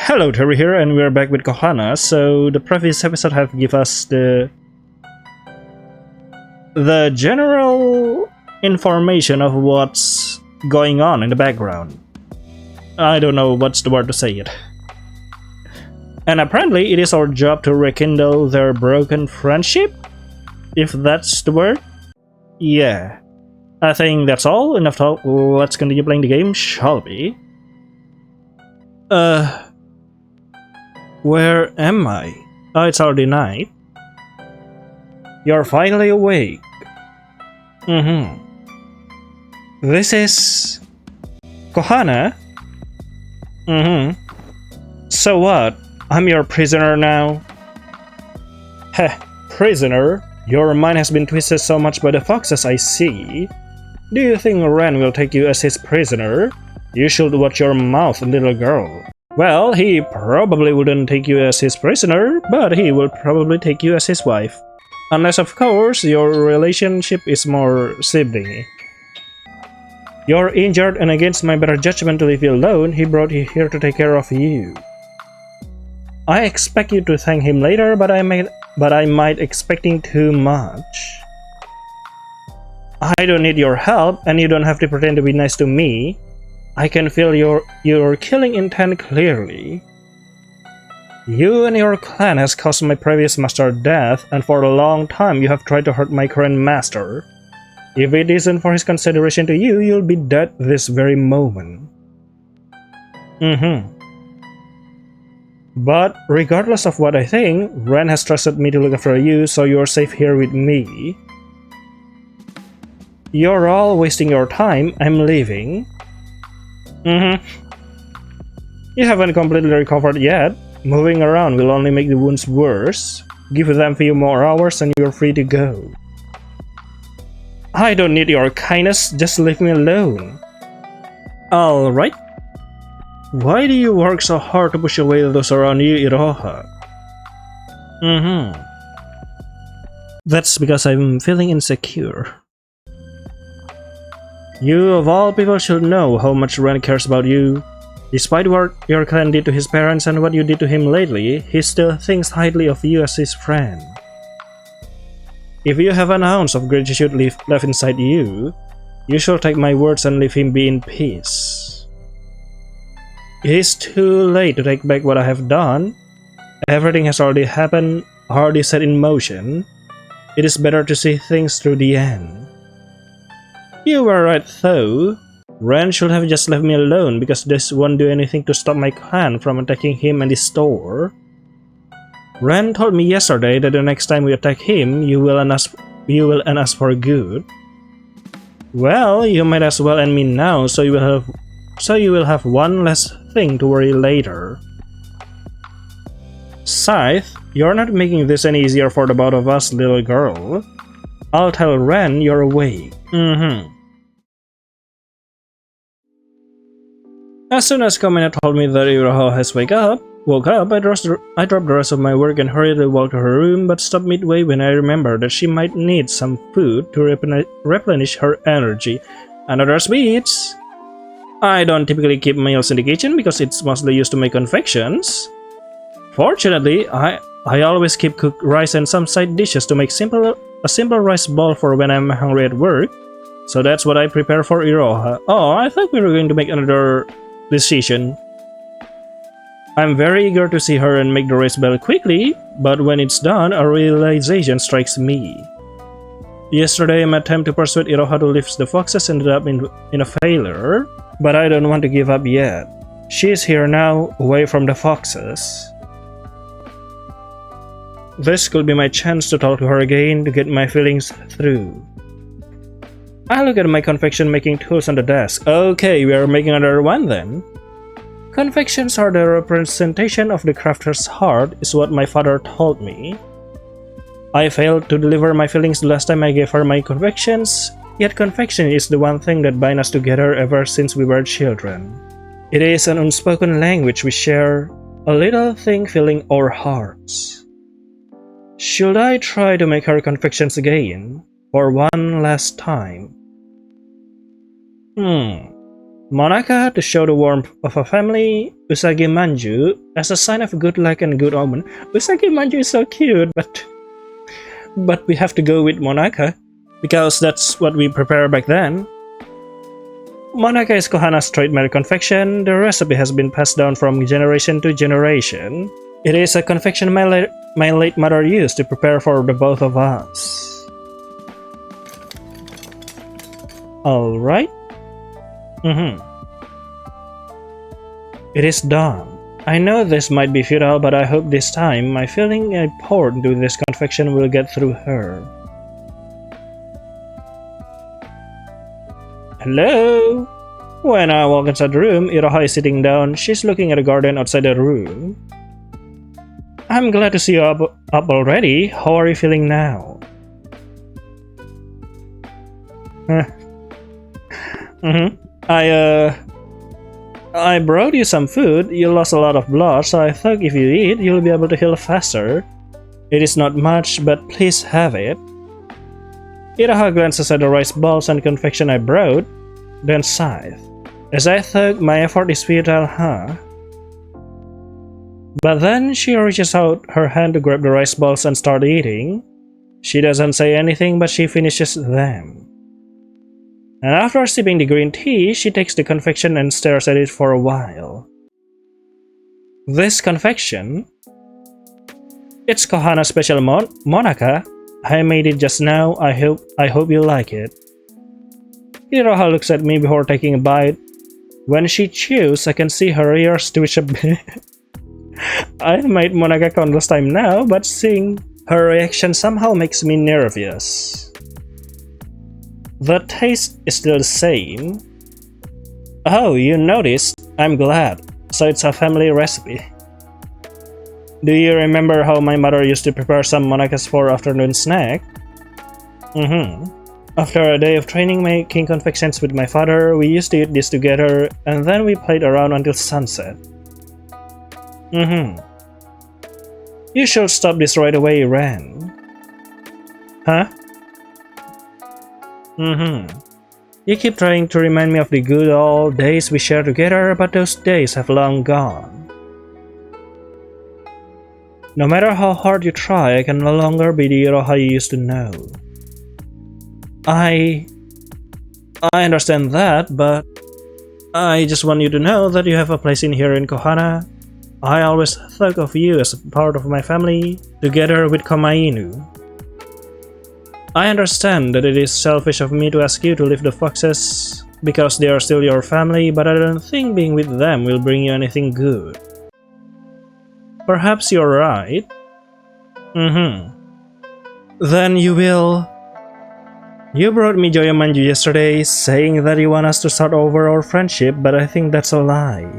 Hello, Terry here, and we're back with Kohana. So the previous episode have give us the general information of what's going on in the background. I don't know what's the word to say it. And apparently it is our job to rekindle their broken friendship, if that's the word. Yeah, I think that's all. Enough talk. Let's continue playing the game, shall we? Where am I? Oh, it's already night. You're finally awake. This is Kohana. So what? I'm your prisoner now. Heh, prisoner? Your mind has been twisted so much by the foxes, I see. Do you think Ren will take you as his prisoner? You should watch your mouth, little girl. Well, he probably wouldn't take you as his prisoner, but he will probably take you as his wife. Unless, of course, your relationship is more siblingy. You're injured, and against my better judgment to leave you alone, he brought you here to take care of you. I expect you to thank him later, but I might expecting too much. I don't need your help, and you don't have to pretend to be nice to me. I can feel your killing intent clearly. You and your clan has caused my previous master death, and for a long time you have tried to hurt my current master. If it isn't for his consideration to you, you'll be dead this very moment. But regardless of what I think, Ren has trusted me to look after you, so you're safe here with me. You're all wasting your time. I'm leaving. You haven't completely recovered yet. Moving around will only make the wounds worse. Give them a few more hours and you're free to go. I don't need your kindness, just leave me alone. Alright. Why do you work so hard to push away those around you, Iroha? That's because I'm feeling insecure. You of all people should know how much Ren cares about you. Despite what your clan did to his parents and what you did to him lately, he still thinks highly of you as his friend. If you have an ounce of gratitude left inside you, you should take my words and leave him be in peace. It is too late to take back what I have done. Everything has already happened, already set in motion. It is better to see things through the end. You were right though. Ren should have just left me alone because this won't do anything to stop my clan from attacking him and his store. Ren told me yesterday that the next time we attack him, you will end us for good. Well, you might as well end me now, so you will have one less thing to worry later. Scythe, you're not making this any easier for the both of us, little girl. I'll tell Ren you're awake. As soon as Kohana told me that Iroha has woke up, I dropped the rest of my work and hurriedly walked to her room, but stopped midway when I remembered that she might need some food to replenish her energy. Another sweets! I don't typically keep meals in the kitchen because it's mostly used to make confections. Fortunately, I always keep cooked rice and some side dishes to make a simple rice bowl for when I'm hungry at work. So that's what I prepare for Iroha. Oh, I thought we were going to make another decision. I'm very eager to see her and make the race bell quickly, but when it's done, a realization strikes me. Yesterday, my attempt to persuade Iroha to leave the foxes ended up in a failure, but I don't want to give up yet. She is here now, away from the foxes. This could be my chance to talk to her again to get my feelings through. I look at my confection making tools on the desk. Okay, we are making another one then. Confections are the representation of the crafter's heart, is what my father told me. I failed to deliver my feelings the last time I gave her my confections, yet confection is the one thing that binds us together ever since we were children. It is an unspoken language we share, a little thing filling our hearts. Should I try to make her confections again? For one last time? Monaka, to show the warmth of a family, Usagi Manju, as a sign of good luck and good omen. Usagi Manju is so cute, but we have to go with Monaka, because that's what we prepare back then. Monaka is Kohana's trademark confection. The recipe has been passed down from generation to generation. It is a confection my late mother used to prepare for the both of us. Alright. It is done. I know this might be futile, but I hope this time my feeling I poured into this confection will get through her. Hello? When I walk inside the room, Iroha is sitting down. She's looking at the garden outside the room. I'm glad to see you up already. How are you feeling now? I brought you some food. You lost a lot of blood, so I thought if you eat, you'll be able to heal faster. It is not much, but please have it. Iroha glances at the rice balls and confection I brought, then sighed. As I thought, my effort is futile, huh? But then she reaches out her hand to grab the rice balls and start eating. She doesn't say anything, but she finishes them. And after sipping the green tea, she takes the confection and stares at it for a while. This confection? It's Kohana special Monaka. I made it just now. I hope you like it. Iroha looks at me before taking a bite. When she chews, I can see her ears twitch a bit. I made Monaka countless times now, but seeing her reaction somehow makes me nervous. The taste is still the same. Oh, you noticed? I'm glad. So it's a family recipe. Do you remember how my mother used to prepare some monakas for afternoon snack? After a day of training making confections with my father, we used to eat this together, and then we played around until sunset. You should stop this right away, Ren. Huh? You keep trying to remind me of the good old days we shared together, but those days have long gone. No matter how hard you try, I can no longer be the Iroha you used to know. I understand that, but I just want you to know that you have a place in here in Kohana. I always thought of you as a part of my family, together with Komainu. I understand that it is selfish of me to ask you to leave the foxes because they are still your family, but I don't think being with them will bring you anything good. Perhaps you're right. Then you will... You brought me Joya Manju yesterday, saying that you want us to start over our friendship, but I think that's a lie.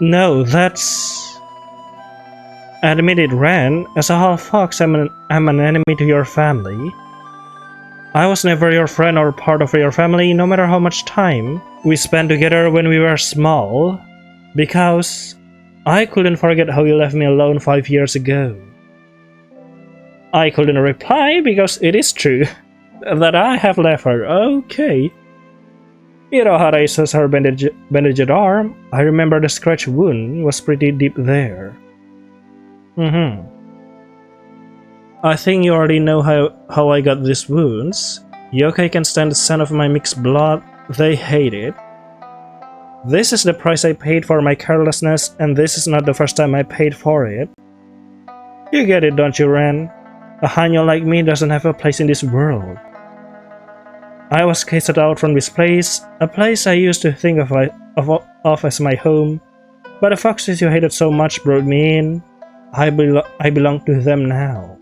No, that's... Admit it, Ren. As a half fox, I'm an enemy to your family. I was never your friend or part of your family, no matter how much time we spent together when we were small, because I couldn't forget how you left me alone 5 years ago. I couldn't reply because it is true that I have left her. Okay. Iroha raises her bandaged arm. I remember the scratch wound was pretty deep there. I think you already know how I got these wounds. Yokai can stand the scent of my mixed blood. They hate it. This is the price I paid for my carelessness, and this is not the first time I paid for it. You get it, don't you, Ren? A hanyo like me doesn't have a place in this world. I was casted out from this place, a place I used to think of as my home, but the foxes you hated so much brought me in. I belong to them now.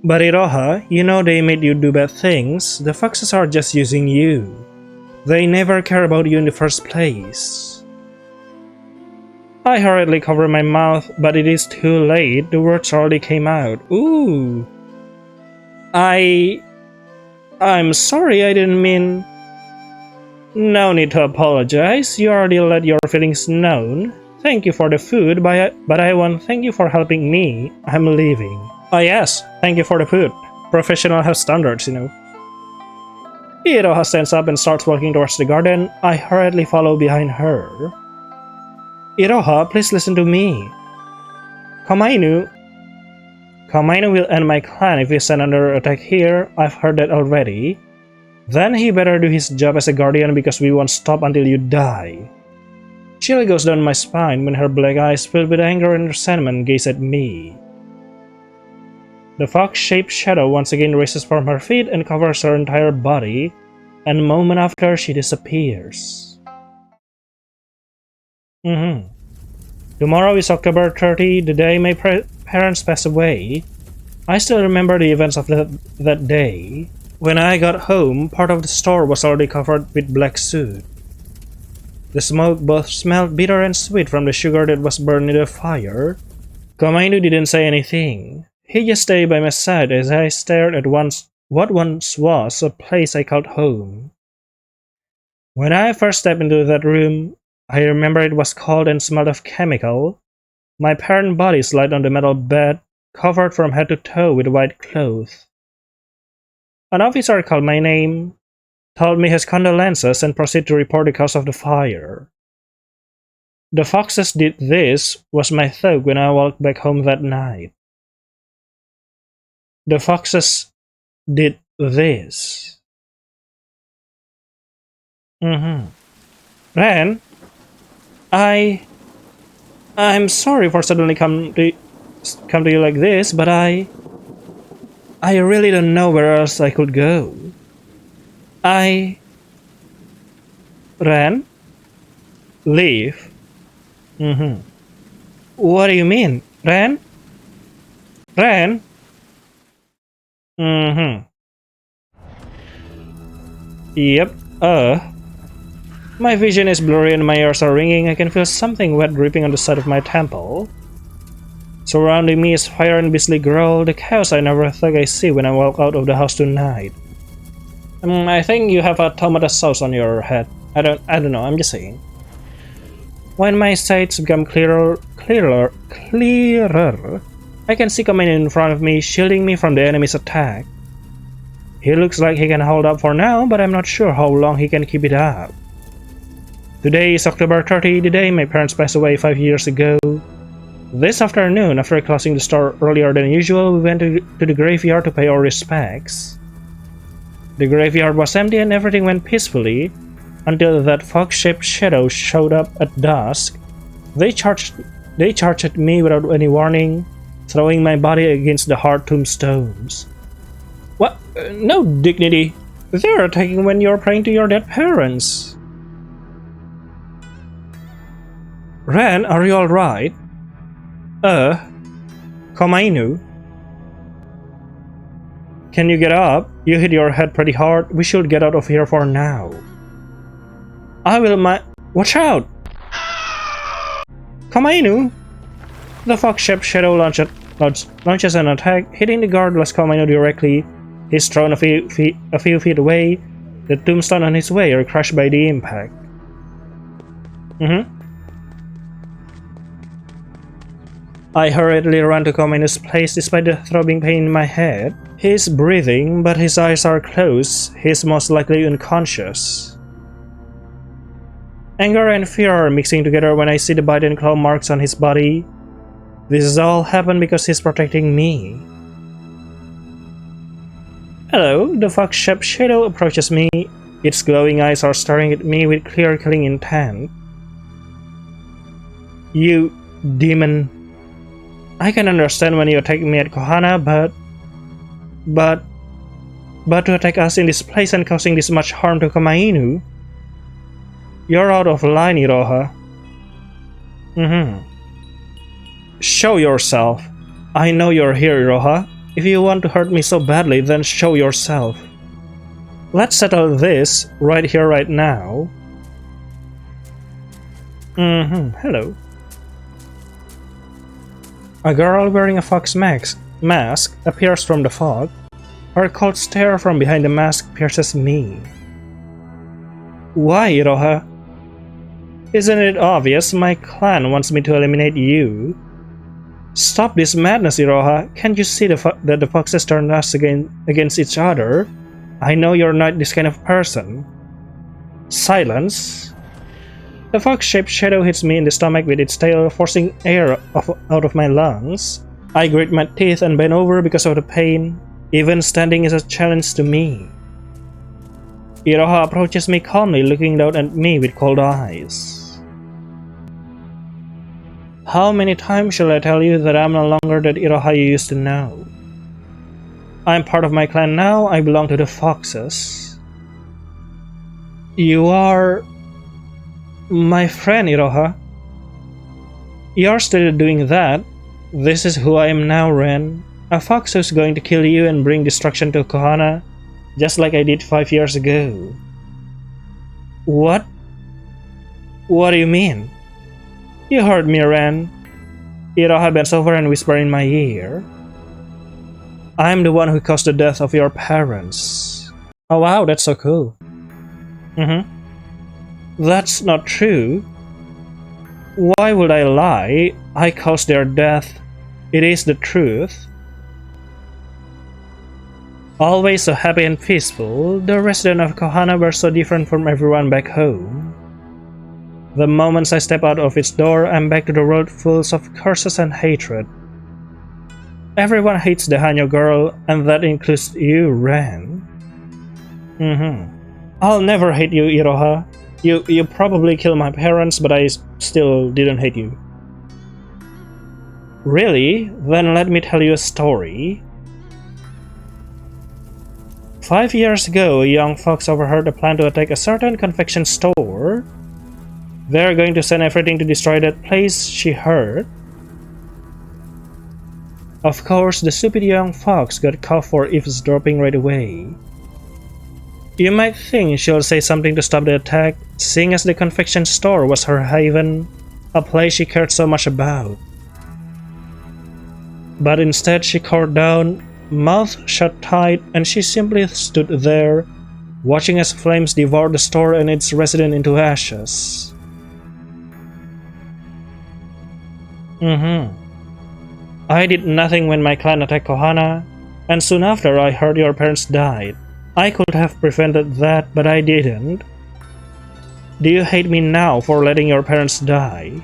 But Iroha, you know they made you do bad things. The foxes are just using you. They never care about you in the first place. I hurriedly cover my mouth, but it is too late. The words already came out. Ooh. I'm sorry, I didn't mean... No need to apologize. You already let your feelings known. Thank you for the food, but I want to thank you for helping me. I'm leaving. Oh yes, thank you for the food. Professional have standards, you know. Iroha stands up and starts walking towards the garden. I hurriedly follow behind her. Iroha, please listen to me. Komainu will end my clan if we stand under attack here. I've heard that already. Then he better do his job as a guardian because we won't stop until you die. Chill goes down my spine when her black eyes filled with anger and resentment gaze at me. The fox-shaped shadow once again rises from her feet and covers her entire body, and a moment after she disappears. Tomorrow is October 30, the day my parents passed away. I still remember the events of that day. When I got home, part of the store was already covered with black soot. The smoke both smelled bitter and sweet from the sugar that was burned in the fire. Komainu didn't say anything. He just stayed by my side as I stared at what once was a place I called home. When I first stepped into that room, I remember it was cold and smelled of chemical. My parents' bodies lied on the metal bed, covered from head to toe with white cloth. An officer called my name, told me his condolences, and proceeded to report the cause of the fire. The foxes did this was my thought when I walked back home that night. The foxes did this. Ren, I'm sorry for suddenly come to you like this, but I really don't know where else I could go. Ren? Leave? What do you mean? Ren? Ren? Yep, my vision is blurry and my ears are ringing. I can feel something wet dripping on the side of my temple. Surrounding me is fire and beastly growl, the chaos I never thought I'd see when I walk out of the house tonight. I think you have a tomato sauce on your head. I don't know, I'm just saying. When my sights become clearer, I can see Komainu in front of me, shielding me from the enemy's attack. He looks like he can hold up for now, but I'm not sure how long he can keep it up. Today is October 30, the day my parents passed away 5 years ago. This afternoon, after closing the store earlier than usual, we went to the graveyard to pay our respects. The graveyard was empty and everything went peacefully, until that fox-shaped shadow showed up at dusk. They charged at me without any warning, throwing my body against the hard tombstones. What? No dignity. They're attacking when you're praying to your dead parents. Ren, are you alright? Komainu? Can you get up? You hit your head pretty hard. We should get out of here for now. I will Watch out! Komainu! The fox-shaped shadow launches an attack, hitting the guardless Komainu directly. He's thrown a few feet away. The tombstone on his way are crushed by the impact. I hurriedly run to Komainu's place despite the throbbing pain in my head. He's breathing, but his eyes are closed. He's most likely unconscious. Anger and fear are mixing together when I see the bite and claw marks on his body. This has all happened because he's protecting me. Hello, the fox-shaped shadow approaches me. Its glowing eyes are staring at me with clear killing intent. You demon. I can understand when you attack me at Kohana, but to attack us in this place and causing this much harm to Komainu? You're out of line, Iroha. Show yourself. I know you're here, Iroha. If you want to hurt me so badly, then show yourself. Let's settle this right here, right now. Hello. A girl wearing a fox mask appears from the fog. Her cold stare from behind the mask pierces me. Why, Iroha? Isn't it obvious my clan wants me to eliminate you? Stop this madness, Iroha. Can't you see that the foxes turn us against each other? I know you're not this kind of person. Silence. The fox-shaped shadow hits me in the stomach with its tail, forcing air out of my lungs. I grit my teeth and bend over because of the pain. Even standing is a challenge to me. Iroha approaches me calmly, looking down at me with cold eyes. How many times shall I tell you that I'm no longer that Iroha you used to know? I'm part of my clan now, I belong to the foxes. You are... my friend, Iroha. You're still doing that. This is who I am now, Ren. A fox who's going to kill you and bring destruction to Kohana, just like I did 5 years ago. What? What do you mean? You heard me, Ren. Iroha bends over and whispers in my ear. I'm the one who caused the death of your parents. Oh wow, that's so cool. That's not true. Why would I lie? I caused their death. It is the truth. Always so happy and peaceful, the residents of Kohana were so different from everyone back home. The moment I step out of its door, I'm back to the world full of curses and hatred. Everyone hates the Hanyo girl, and that includes you, Ren. I'll never hate you, Iroha. You probably killed my parents, but I still didn't hate you. Really? Then let me tell you a story. 5 years ago, a young fox overheard a plan to attack a certain confection store. They're going to send everything to destroy that place, she heard. Of course, the stupid young fox got caught for eavesdropping right away. You might think she'll say something to stop the attack, seeing as the confection store was her haven, a place she cared so much about. But instead she cowered down, mouth shut tight, and she simply stood there, watching as flames devoured the store and its resident into ashes. I did nothing when my clan attacked Kohana, and soon after I heard your parents died. I could have prevented that, but I didn't. Do you hate me now for letting your parents die?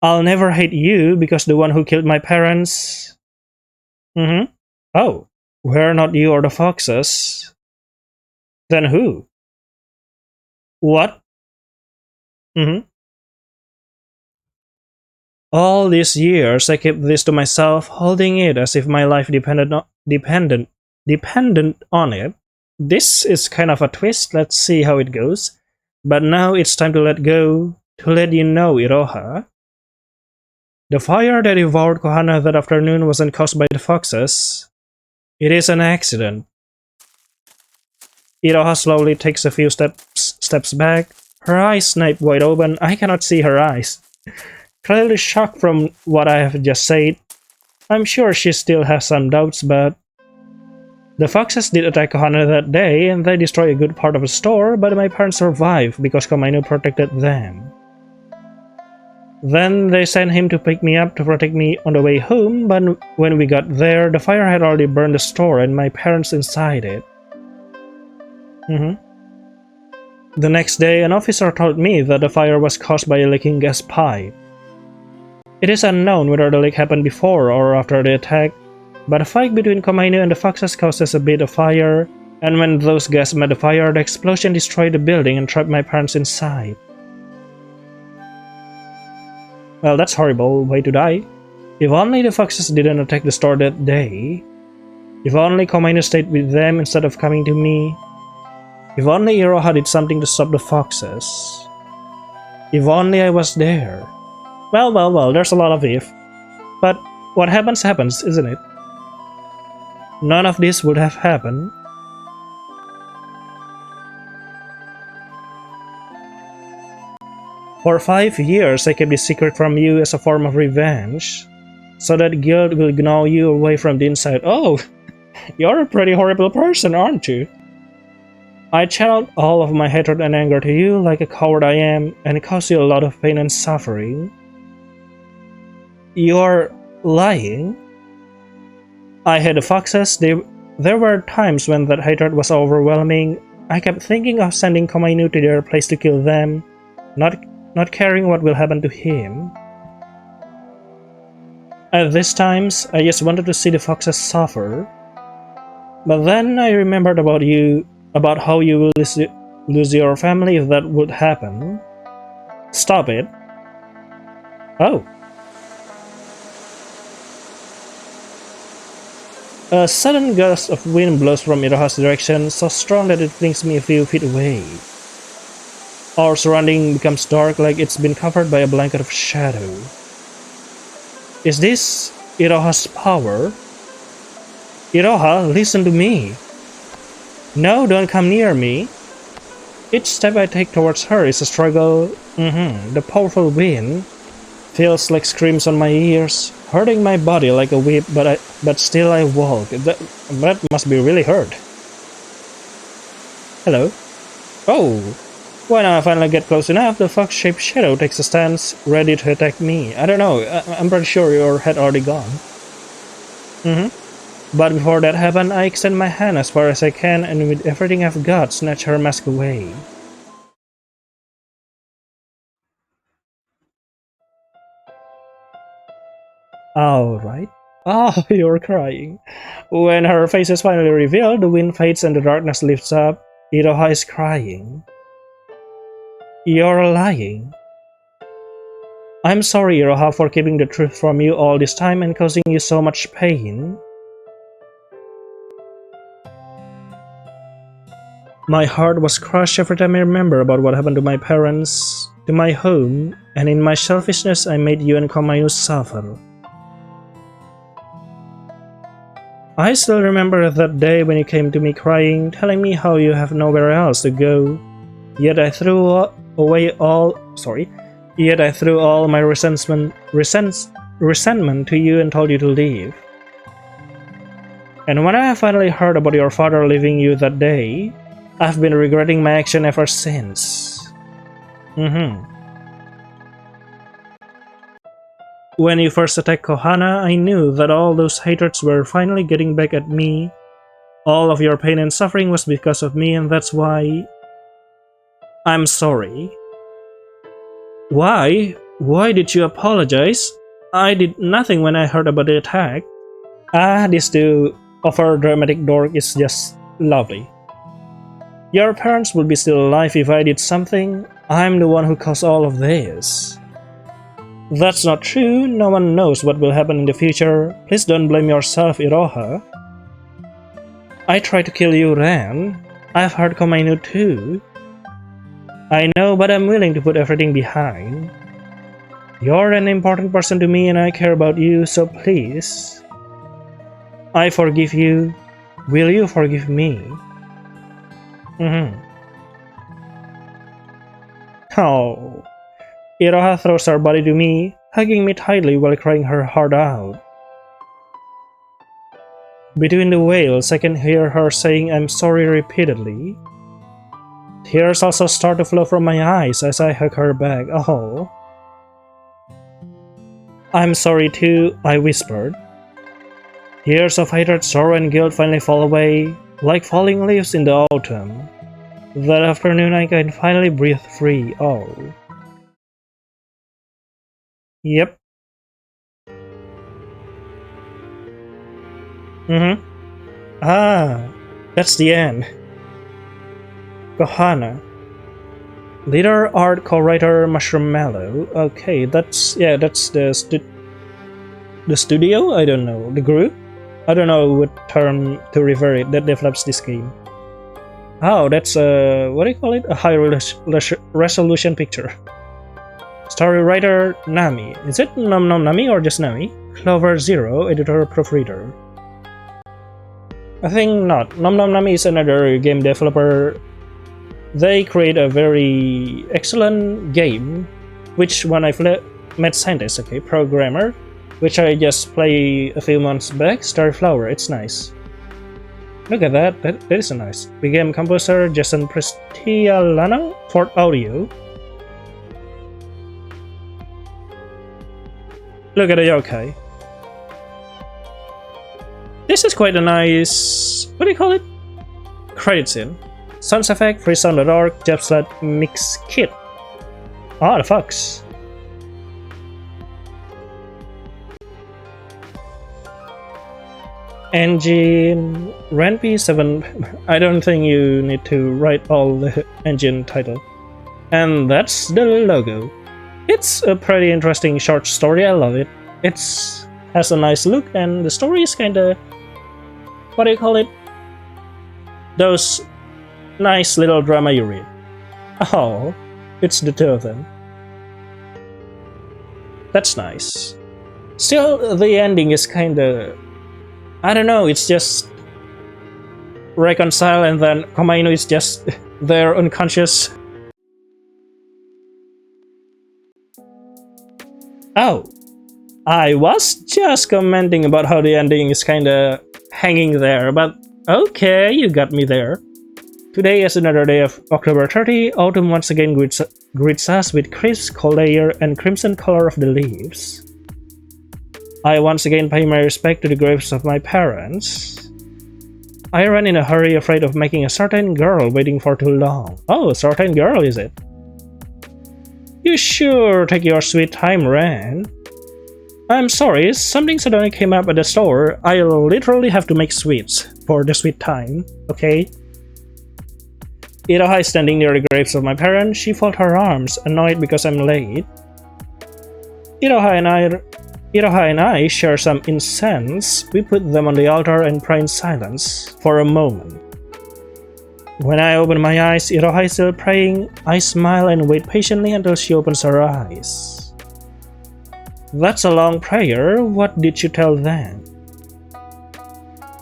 I'll never hate you because the one who killed my parents... Oh, we're not you or the foxes. Then who? What? All these years I kept this to myself, holding it as if my life depended on it. This is kind of a twist, let's see how it goes. But now it's time to let go, to let you know, Iroha. The fire that devoured Kohana that afternoon wasn't caused by the foxes. It is an accident. Iroha slowly takes a few steps back, her eyes snap wide open. I cannot see her eyes. Clearly shocked from what I have just said. I'm sure she still has some doubts, but... The foxes did attack Kohana that day, and they destroyed a good part of the store, but my parents survived because Komainu protected them. Then they sent him to pick me up to protect me on the way home, but when we got there, the fire had already burned the store and my parents inside it. The next day, an officer told me that the fire was caused by a leaking gas pipe. It is unknown whether the leak happened before or after the attack, but a fight between Komainu and the foxes causes a bit of fire, and when those gas met the fire, the explosion destroyed the building and trapped my parents inside. Well, that's a horrible way to die. If only the foxes didn't attack the store that day. If only Komainu stayed with them instead of coming to me. If only Iroha did something to stop the foxes. If only I was there. Well, there's a lot of if. But what happens happens, isn't it? None of this would have happened. For 5 years I kept this secret from you as a form of revenge, so that guilt will gnaw you away from the inside. Oh, you're a pretty horrible person, aren't you? I channeled all of my hatred and anger to you like a coward I am, and it caused you a lot of pain and suffering. You're lying. I hate the foxes, There were times when that hatred was overwhelming. I kept thinking of sending Komainu to their place to kill them, not caring what will happen to him. At these times, I just wanted to see the foxes suffer. But then I remembered about how you will lose your family if that would happen. Stop it. Oh. A sudden gust of wind blows from Iroha's direction, so strong that it flings me a few feet away. Our surrounding becomes dark, like it's been covered by a blanket of shadow. Is this Iroha's power? Iroha, listen to me. No, don't come near me. Each step I take towards her is a struggle. The powerful wind feels like screams on my ears, hurting my body like a whip, but still I walk. That must be really hurt. Hello? Oh! When I finally get close enough, the fox-shaped shadow takes a stance, ready to attack me. I don't know, I'm pretty sure your head already gone. But before that happened, I extend my hand as far as I can and with everything I've got, snatch her mask away. Alright. Oh, you're crying. When her face is finally revealed, the wind fades and the darkness lifts up. Iroha is crying. You're lying. I'm sorry, Iroha, for keeping the truth from you all this time and causing you so much pain. My heart was crushed every time I remember about what happened to my parents, to my home, and in my selfishness I made you and Komainu suffer. I still remember that day when you came to me crying, telling me how you have nowhere else to go. Yet I threw all my resentment to you and told you to leave. And when I finally heard about your father leaving you that day, I've been regretting my action ever since. When you first attacked Kohana, I knew that all those hatreds were finally getting back at me. All of your pain and suffering was because of me, and that's why... I'm sorry. Why? Why did you apologize? I did nothing when I heard about the attack. This too over-dramatic dork is just lovely. Your parents would be still alive if I did something. I'm the one who caused all of this. That's not true. No one knows what will happen in the future. Please don't blame yourself, Iroha. I tried to kill you, Ren. I've hurt Komainu too. I know, but I'm willing to put everything behind. You're an important person to me and I care about you, so please. I forgive you. Will you forgive me? Oh. Iroha throws her body to me, hugging me tightly while crying her heart out. Between the wails, I can hear her saying I'm sorry repeatedly. Tears also start to flow from my eyes as I hug her back. Oh. I'm sorry too, I whispered. Years of hatred, sorrow, and guilt finally fall away, like falling leaves in the autumn. That afternoon I can finally breathe free. Oh. Yep. That's the end. Kohana. Leader, art, co-writer, Mushroom Mallow. Okay, that's the studio? I don't know. The group? I don't know what term to refer it that develops this game. Oh, that's what do you call it? A high resolution picture. Story writer, Nami. Is it Nom Nom Nami or just Nami? Clover Zero, editor, proofreader. I think not. Nom Nom Nami is another game developer. They create a very excellent game, which when I've met scientist, okay, programmer, which I just played a few months back, Starflower, it's nice. Look at that, that is nice. Big game composer, Jason Prestialano, Fort Audio. Look at the yokai. This is quite a nice, what do you call it? Credit scene. Sounds effect, freesound.org, Jabslat mix kit. Ah, the fox. Engine Rampy 7. I don't think you need to write all the engine title. And that's the logo. It's a pretty interesting short story, I love it. It has a nice look and the story is kinda, what do you call it? Those nice little drama you read. Oh, it's the two of them. That's nice. Still, the ending is kinda, I don't know, it's just reconcile and then Komainu is just there unconscious. Oh, I was just commenting about how the ending is kinda hanging there, but okay, you got me there. Today is another day of October 30. Autumn once again greets us with crisp, cold air and crimson color of the leaves. I once again pay my respect to the graves of my parents. I ran in a hurry, afraid of making a certain girl waiting for too long. Oh, certain girl, is it? You sure take your sweet time, Ren. I'm sorry, something suddenly came up at the store. I literally have to make sweets for the sweet time, okay? Iroha is standing near the graves of my parents. She folded her arms, annoyed because I'm late. Iroha and I share some incense. We put them on the altar and pray in silence for a moment. When I open my eyes, Iroha is still praying. I smile and wait patiently until she opens her eyes. That's a long prayer. What did you tell them?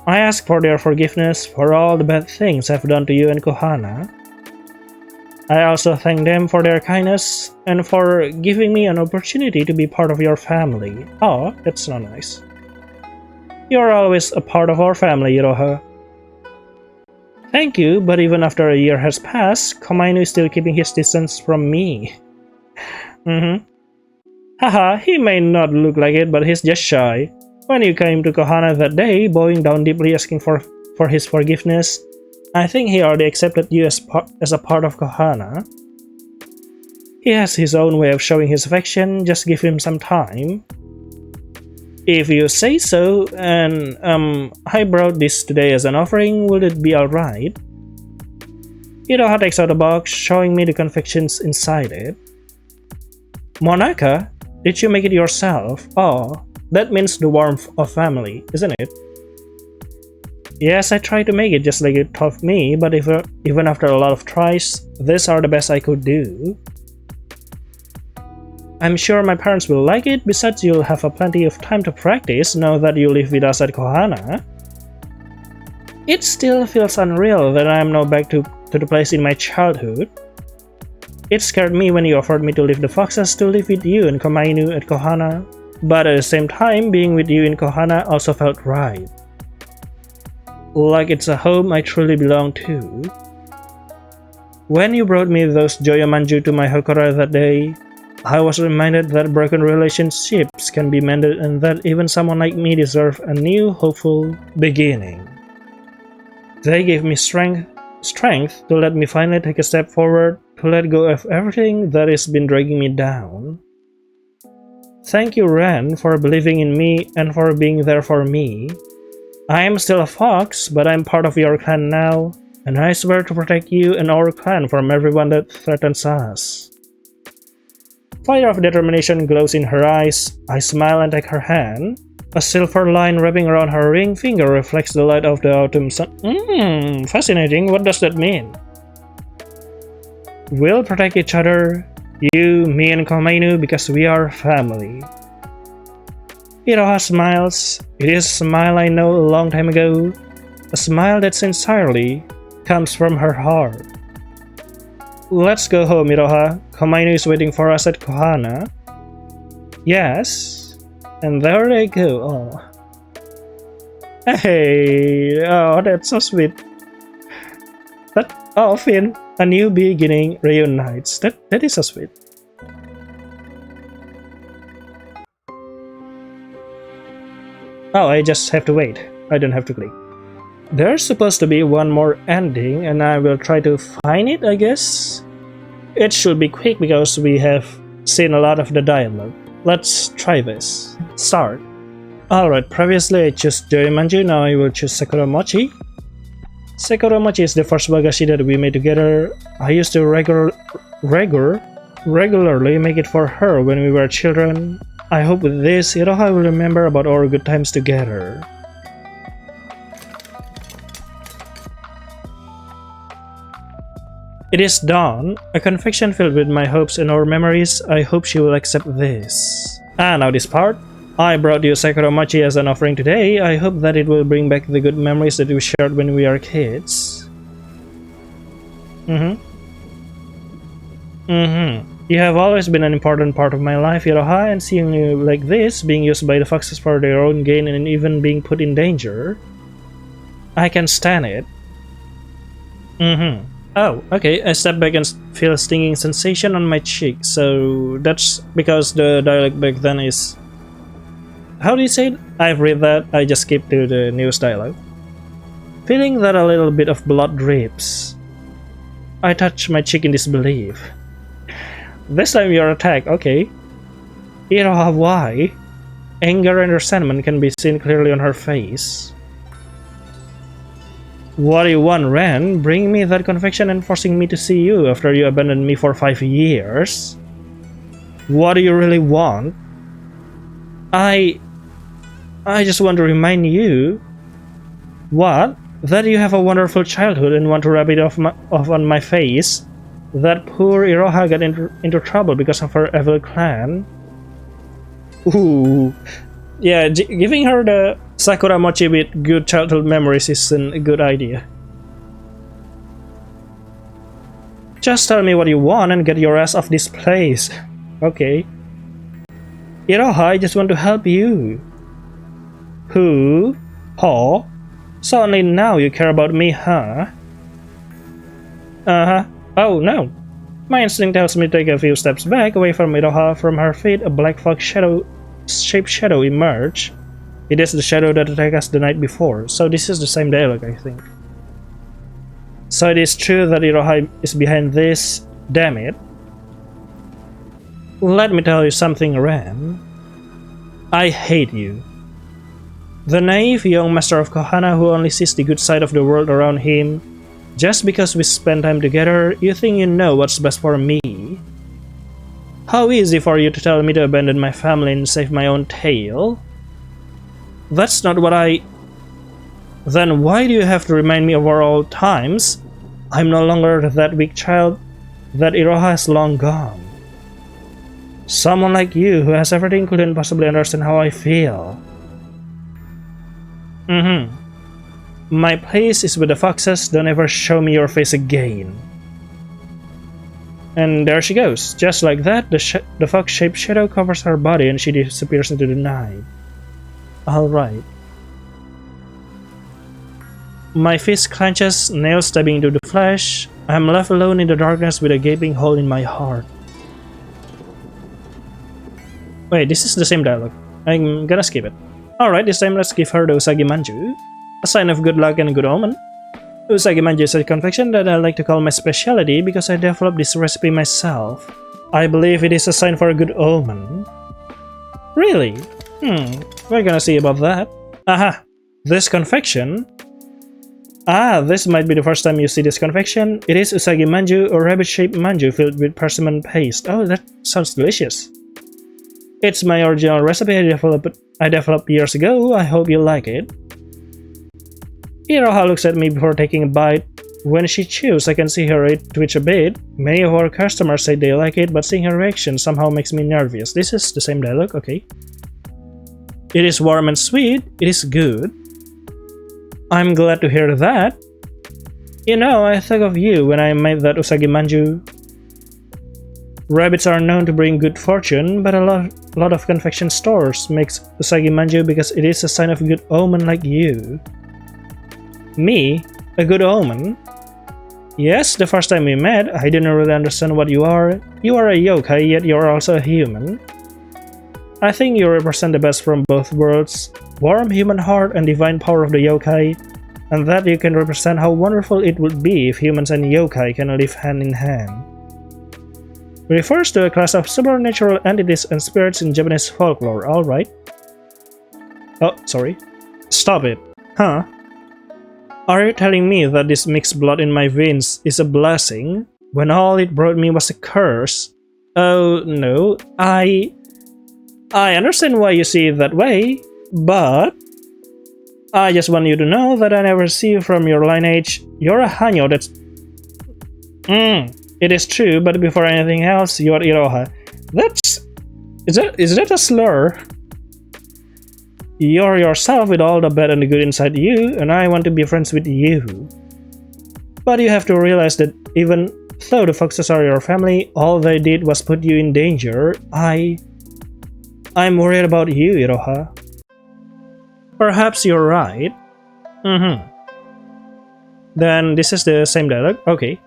I ask for their forgiveness for all the bad things I've done to you and Kohana. I also thank them for their kindness and for giving me an opportunity to be part of your family. Oh, that's so nice. You're always a part of our family, Iroha. Thank you, but even after a year has passed, Komainu is still keeping his distance from me. Haha, he may not look like it, but he's just shy. When you came to Kohana that day, bowing down deeply asking for his forgiveness, I think he already accepted you as a part of Kohana. He has his own way of showing his affection, just give him some time. If you say so, and I brought this today as an offering, would it be alright? Iroha takes out a box, showing me the confections inside it. Monaka, did you make it yourself? Oh, that means the warmth of family, isn't it? Yes, I tried to make it just like you taught me, but even after a lot of tries, these are the best I could do. I'm sure my parents will like it, besides you'll have plenty of time to practice now that you live with us at Kohana. It still feels unreal that I am now back to the place in my childhood. It scared me when you offered me to leave the Foxes to live with you and Komainu at Kohana, but at the same time, being with you in Kohana also felt right. Like it's a home I truly belong to. When you brought me those Joya Manju to my Hokora that day, I was reminded that broken relationships can be mended and that even someone like me deserves a new, hopeful beginning. They gave me strength to let me finally take a step forward, to let go of everything that has been dragging me down. Thank you, Ren, for believing in me and for being there for me. I am still a fox, but I'm part of your clan now, and I swear to protect you and our clan from everyone that threatens us. Fire of determination glows in her eyes. I smile and take her hand. A silver line wrapping around her ring finger reflects the light of the autumn sun. Fascinating. What does that mean? We'll protect each other, you, me, and Komainu, because we are family. Iroha smiles. It is a smile I know a long time ago. A smile that sincerely comes from her heart. Let's go home, Iroha. Komainu is waiting for us at Kohana. Yes. And there they go. Oh. Hey. Oh, that's so sweet. Finn. A new beginning reunites. That is so sweet. Oh, I just have to wait. I don't have to click. There's supposed to be one more ending, and I will try to find it, I guess. It should be quick because we have seen a lot of the dialogue. Let's try this. Start. Alright, previously I chose Joimanju, now I will choose Sakura Mochi. Sakura Mochi is the first wagashi that we made together. I used to regularly make it for her when we were children. I hope with this, Iroha will remember about our good times together. It is dawn, a confection filled with my hopes and our memories. I hope she will accept this. Ah, now this part. I brought you Sakura Mochi as an offering today. I hope that it will bring back the good memories that we shared when we were kids. You have always been an important part of my life, Iroha, and seeing you like this, being used by the foxes for their own gain and even being put in danger, I can stand it. Oh, okay, I step back and feel a stinging sensation on my cheek, so that's because the dialogue back then is... How do you say it? I've read that, I just skipped to the news dialogue. Feeling that a little bit of blood drips, I touch my cheek in disbelief. This time you're attacked, okay. Iroha, why? Anger and resentment can be seen clearly on her face. What do you want, Ren? Bring me that confection and forcing me to see you after you abandoned me for 5 years? What do you really want? I just want to remind you... What? That you have a wonderful childhood and want to rub it off on my face? That poor Iroha got into trouble because of her evil clan? Ooh... Yeah, giving her the Sakura Mochi with good childhood memories isn't a good idea. Just tell me what you want and get your ass off this place. Okay. Iroha, I just want to help you. Who? Ho? So only now you care about me, huh? Oh no. My instinct tells me to take a few steps back away from Iroha. From her feet, a black fox shaped shadow emerged. It is the shadow that attacked us the night before, so this is the same dialogue, I think. So it is true that Iroha is behind this, damn it. Let me tell you something, Ren. I hate you. The naive young master of Kohana who only sees the good side of the world around him. Just because we spend time together, you think you know what's best for me. How easy for you to tell me to abandon my family and save my own tail? That's not what I... Then why do you have to remind me of our old times? I'm no longer that weak child. That Iroha has long gone. Someone like you who has everything couldn't possibly understand how I feel. My place is with the foxes. Don't ever show me your face again. And there she goes. Just like that, the fox-shaped shadow covers her body and she disappears into the night. Alright. My fist clenches, nails stabbing into the flesh. I'm left alone in the darkness with a gaping hole in my heart. Wait, this is the same dialogue. I'm gonna skip it. Alright, this time let's give her the Usagi Manju. A sign of good luck and good omen. Usagi Manju is a confection that I like to call my specialty because I developed this recipe myself. I believe it is a sign for a good omen. Really? We're gonna see about that. Aha! This confection? Ah, this might be the first time you see this confection. It is Usagi Manju, a rabbit-shaped manju filled with persimmon paste. Oh, that sounds delicious. It's my original recipe I developed years ago. I hope you like it. Iroha looks at me before taking a bite. When she chews, I can see her head twitch a bit. Many of our customers say they like it, but seeing her reaction somehow makes me nervous. This is the same dialogue, okay. It is warm and sweet. It is good. I'm glad to hear that. You know, I thought of you when I made that Usagi Manju. Rabbits are known to bring good fortune, but a lot of confection stores makes Usagi Manju because it is a sign of good omen like you. Me? A good omen? Yes, the first time we met, I didn't really understand what you are. You are a yokai, yet you are also a human. I think you represent the best from both worlds. warm human heart and divine power of the yokai, and that you can represent how wonderful it would be if humans and yokai can live hand in hand. Refers to a class of supernatural entities and spirits in Japanese folklore, alright? Oh, sorry. Stop it. Huh? Are you telling me that this mixed blood in my veins is a blessing, when all it brought me was a curse? Oh, no. I understand why you see it that way, but I just want you to know that I never see you from your lineage. You're a Hanyo that's... It is true, but before anything else, you're Iroha. Is that a slur? You're yourself with all the bad and the good inside you, and I want to be friends with you. But you have to realize that even though the foxes are your family, all they did was put you in danger. I'm worried about you, Iroha. Perhaps you're right. Then this is the same dialogue? Okay.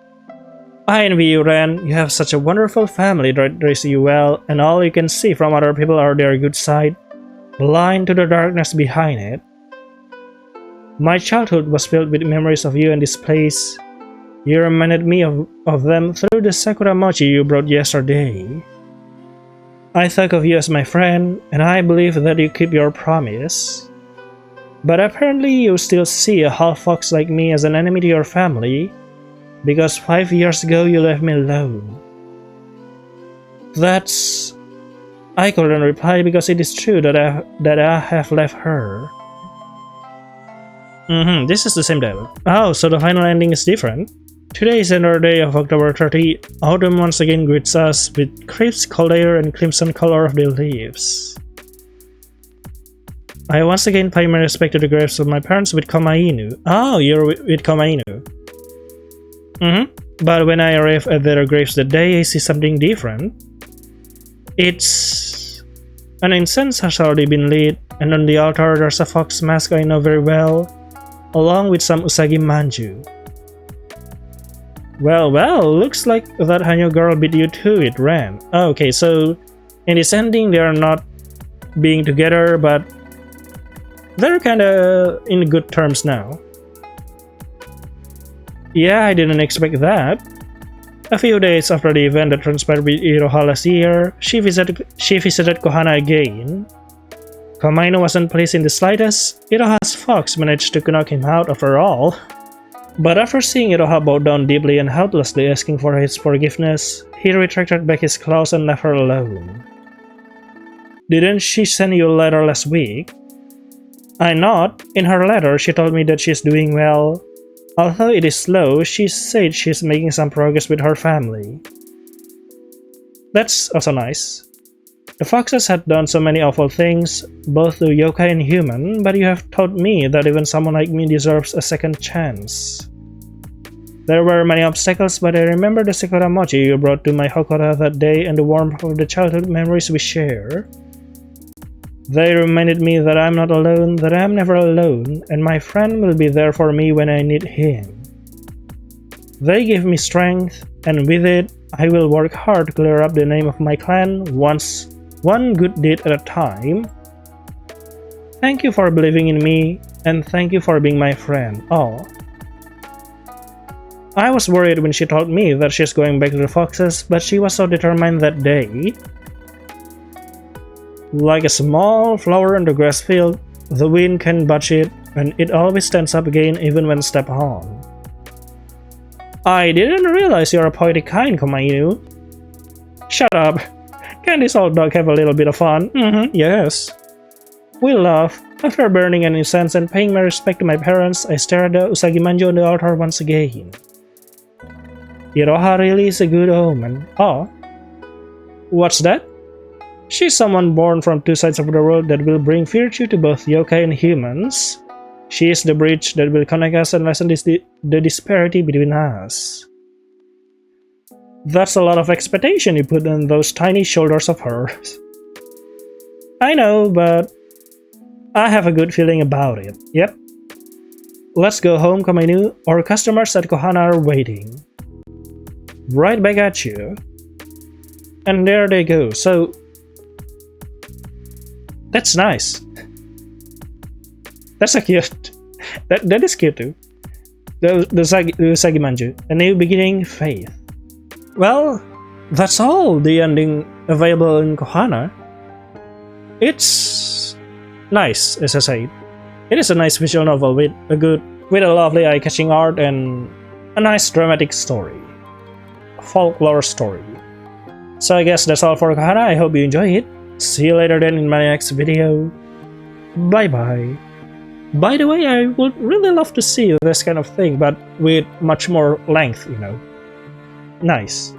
I envy you, Ren. You have such a wonderful family that raised you well, and all you can see from other people are their good side, blind to the darkness behind it. My childhood was filled with memories of you and this place. You reminded me of them through the sakura mochi you brought yesterday. I think of you as my friend, and I believe that you keep your promise. But apparently you still see a half-fox like me as an enemy to your family, because 5 years ago you left me alone. That's... I couldn't reply because it is true that I have left her. This is the same dialogue. Oh, so the final ending is different. Today is another day of October 30. Autumn once again greets us with crisp, cold air and crimson color of the leaves. I once again pay my respect to the graves of my parents with Komainu. Oh, you're with Komainu. But when I arrive at their graves that day, I see something different. It's... an incense has already been lit, and on the altar there's a fox mask I know very well, along with some usagi manju. Well, looks like that Hanyo girl beat you to it, Ren. Okay, so in this ending they are not being together, but they're kinda in good terms now. Yeah, I didn't expect that. A few days after the event that transpired with Iroha last year, she visited Kohana again. Komainu wasn't pleased in the slightest. Iroha's fox managed to knock him out after all. But after seeing Iroha bow down deeply and helplessly asking for his forgiveness, he retracted back his claws and left her alone. Didn't she send you a letter last week? I not. In her letter, she told me that she's doing well. Although it is slow, she said she's making some progress with her family. That's also nice. The foxes had done so many awful things, both to yokai and human, but you have taught me that even someone like me deserves a second chance. There were many obstacles, but I remember the sakura mochi you brought to my hokora that day and the warmth of the childhood memories we share. They reminded me that I'm not alone, that I'm never alone, and my friend will be there for me when I need him. They give me strength, and with it, I will work hard to clear up the name of my clan one good deed at a time. Thank you for believing in me, and thank you for being my friend. Oh. I was worried when she told me that she's going back to the foxes, but she was so determined that day. Like a small flower in the grass field, the wind can budge it, and it always stands up again even when stepped on. I didn't realize you're a poetic kind, Komainu. Shut up. Can this old dog have a little bit of fun? Yes. We laugh. After burning an incense and paying my respect to my parents, I stare at the usagi manju on the altar once again. Iroha really is a good omen. Oh. What's that? She's someone born from two sides of the world that will bring virtue to both yokai and humans. She is the bridge that will connect us and lessen the disparity between us. That's a lot of expectation you put on those tiny shoulders of hers. I know, but I have a good feeling about it. Yep. Let's go home, Komainu. Our customers at Kohana are waiting. Right back at you. And there they go. So... that's nice. That's so cute. That is cute too. The Usagi Manju. A new beginning, faith. Well, that's all the ending available in Kohana. It's nice, as I said. It is a nice visual novel with a lovely eye-catching art and a nice dramatic story. A folklore story. So I guess that's all for Kohana. I hope you enjoy it. See you later then in my next video. Bye bye. By the way, I would really love to see this kind of thing, but with much more length, you know. Nice.